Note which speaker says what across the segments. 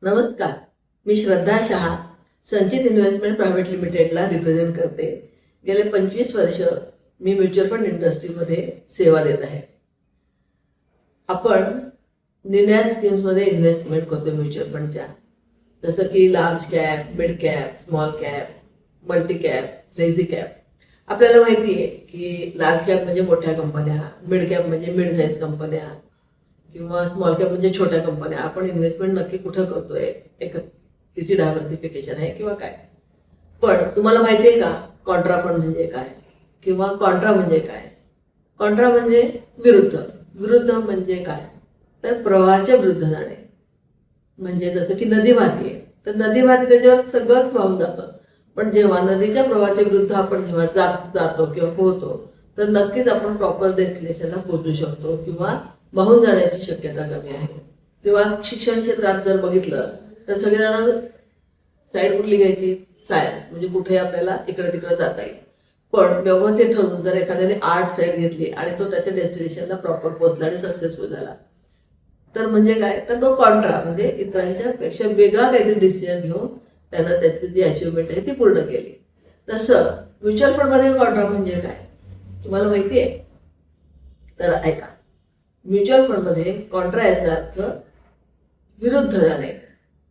Speaker 1: नमस्कार, मी श्रद्धा शहा संचित investment private लिमिटेडला रिप्रेझेंट करते. गेले 25 वर्ष मी म्युच्युअल फंड इंडस्ट्रीमध्ये सेवा देत आहे. आपण निन्या स्कीम्समध्ये इन्व्हेस्टमेंट करतो म्युच्युअल फंडच्या, जसं की large cap, mid cap, small cap, multi cap, flexi cap. आपल्याला माहिती आहे की लार्ज कॅप म्हणजे मोठ्या कंपन्या, मिड कॅप म्हणजे मिड साईज कंपन्या किंवा स्मॉल कॅप म्हणजे छोट्या कंपन्या. आपण इन्व्हेस्टमेंट नक्की कुठं करतोय, एक किती डायव्हर्सिफिकेशन आहे किंवा काय. पण तुम्हाला माहिती आहे का कॉन्ट्रा फंड म्हणजे काय किंवा कॉन्ट्रा म्हणजे काय? कॉन्ट्रा म्हणजे विरुद्ध. विरुद्ध म्हणजे काय तर प्रवाहाच्या विरुद्ध जाणे. म्हणजे जसं की नदी वाहतीये तर नदी वाहते त्याच्यावर सगळंच वाहून जातं, पण जेव्हा नदीच्या प्रवाहाच्या विरुद्ध आपण जेव्हा जातो किंवा पोहतो तर नक्कीच आपण प्रॉपर डेस्टिनेशनला पोहोचू शकतो किंवा वाहून जाण्याची शक्यता कमी आहे. किंवा शिक्षण क्षेत्रात जर बघितलं तर सगळेजण साईड कुठली घ्यायची, सायन्स, म्हणजे कुठे आपल्याला इकडे तिकडे जाता येईल. पण व्यवस्थित ठरवून जर एखाद्याने आर्ट साईड घेतली आणि तो त्याच्या डेस्टिनेशनला प्रॉपर पोहोचला आणि सक्सेसफुल झाला तर म्हणजे काय तर तो कॉन्ट्रा म्हणजे इतरांच्या पेक्षा वेगळा काहीतरी डिसिजन घेऊन त्यानं त्याची जी अचिव्हमेंट आहे ती पूर्ण केली. तसं म्युच्युअल फंडमध्ये कॉन्ट्रा म्हणजे काय तुम्हाला माहिती आहे? तर ऐका, म्युच्युअल फंडमध्ये कॉन्ट्रा याचा अर्थ विरुद्ध जाणे.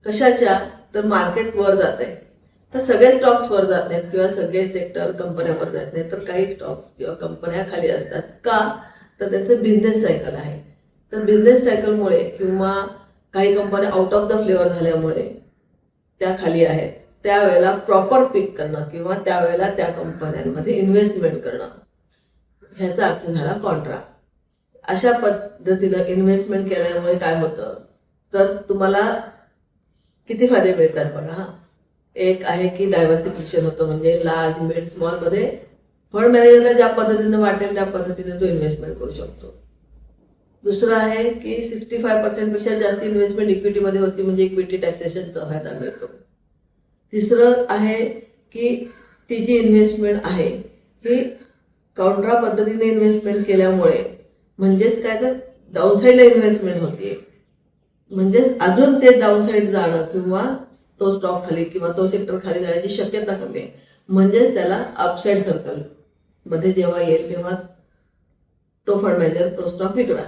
Speaker 1: कशाच्या तर मार्केट वर जात आहे तर सगळे स्टॉक्स वर जात नाहीत किंवा सगळे सेक्टर कंपन्यावर जात नाहीत, तर काही स्टॉक्स किंवा कंपन्या खाली असतात. का तर त्यांचं बिझनेस सायकल आहे. तर बिझनेस सायकलमुळे किंवा काही कंपन्या आउट ऑफ द फ्लेवर झाल्यामुळे त्या खाली आहेत. त्यावेळेला प्रॉपर पिक करणं किंवा त्यावेळेला त्या कंपन्यांमध्ये इन्व्हेस्टमेंट करणं ह्याचा अर्थ झाला कॉन्ट्रा. अशा पद्धतीनं इन्व्हेस्टमेंट केल्यामुळे काय होतं तर तुम्हाला किती फायदे मिळतात बघा. एक आहे की डायव्हर्सिफिकेशन होतं, म्हणजे लार्ज, मिड, स्मॉल मध्ये फंड मॅनेजरला ज्या पद्धतीने वाटेल त्या पद्धतीने तो इन्व्हेस्टमेंट करू शकतो. दुसरं आहे की 65% पेक्षा जास्त इन्व्हेस्टमेंट इक्विटीमध्ये होती, म्हणजे इक्विटी टॅक्सेशनचा फायदा मिळतो. तिसरं आहे की ती जी इन्व्हेस्टमेंट आहे ही कॉन्ट्रा पद्धतीने इन्व्हेस्टमेंट केल्यामुळे म्हणजेच काय तर डाऊनसाईडला इन्व्हेस्टमेंट होते, म्हणजेच अजून ते डाऊनसाईड जाणं किंवा तो स्टॉक खाली किंवा तो सेक्टर खाली जाण्याची शक्यता कमी आहे. म्हणजेच त्याला अपसाईड सर्कल मध्ये जेव्हा येईल तेव्हा तो फंड मॅनेजर तो स्टॉक विकणार.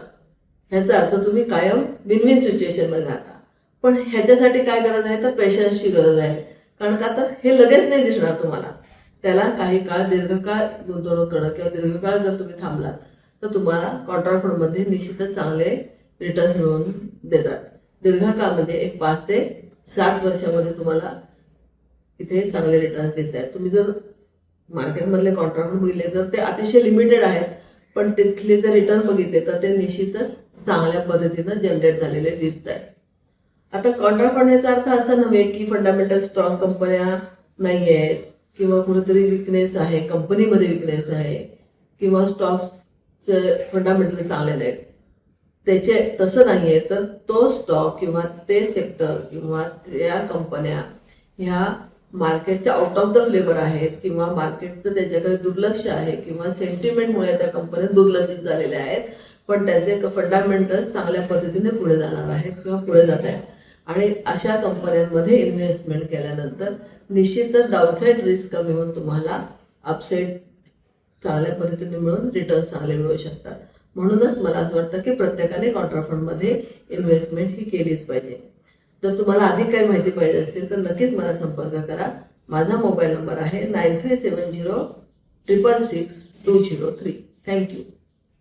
Speaker 1: ह्याचा अर्थ तुम्ही कायम विन विन सिच्युएशन मध्ये राहता. पण ह्याच्यासाठी काय गरज आहे तर पेशन्सची गरज आहे. कारण का तर हे लगेच नाही दिसणार तुम्हाला. त्याला काही काळ दीर्घकाळ गुंतवणूक करणं किंवा दीर्घकाळ जर तुम्ही थांबलात तर तुम्हाला कॉन्ट्रा फंडमध्ये निश्चितच चांगले रिटर्न मिळवून देतात. दीर्घकाळ म्हणजे एक 5 ते 7 वर्षामध्ये तुम्हाला इथे चांगले रिटर्न दिसत आहेत. तुम्ही जर मार्केटमधले कॉन्ट्रा फंड बघितले तर ते अतिशय लिमिटेड आहेत, पण तिथले जर रिटर्न बघितले तर ते निश्चितच चांगल्या पद्धतीनं जनरेट झालेले दिसत आहेत. आता कॉन्ट्रा फंड याचा अर्थ असा नव्हे की फंडामेंटल स्ट्रॉंग कंपन्या नाही आहेत किंवा कुठेतरी विकनेस आहे, कंपनीमध्ये विकनेस आहे किंवा स्टॉक्सचे फंडामेंटल चांगले नाहीत. त्याचे तसं नाहीये, तर तो स्टॉक किंवा ते सेक्टर किंवा त्या कंपन्या ह्या मार्केटच्या आउट ऑफ द फ्लेवर आहेत किंवा मार्केटचं त्याच्याकडे दुर्लक्ष आहे किंवा सेंटिमेंटमुळे त्या कंपन्या दुर्लक्षित झालेल्या आहेत, पण त्याचे फंडामेंटल्स चांगल्या पद्धतीने पुढे जाणार आहेत किंवा पुढे जात आहेत. आणि अशा कंपन्यांमध्ये इन्व्हेस्टमेंट केल्यानंतर निश्चितच डाऊनसाईड रिस्क कमी होऊन तुम्हाला अपसाईड चांगल्या पद्धतीने मिळून रिटर्न्स चांगले मिळू शकतात. म्हणूनच मला असं वाटतं की प्रत्येकाने कॉन्ट्रा फंडमध्ये इन्व्हेस्टमेंट ही केलीच पाहिजे. जर तुम्हाला अधिक काही माहिती पाहिजे असेल तर नक्कीच मला संपर्क करा. माझा मोबाईल नंबर आहे 9370 666 203. थँक्यू.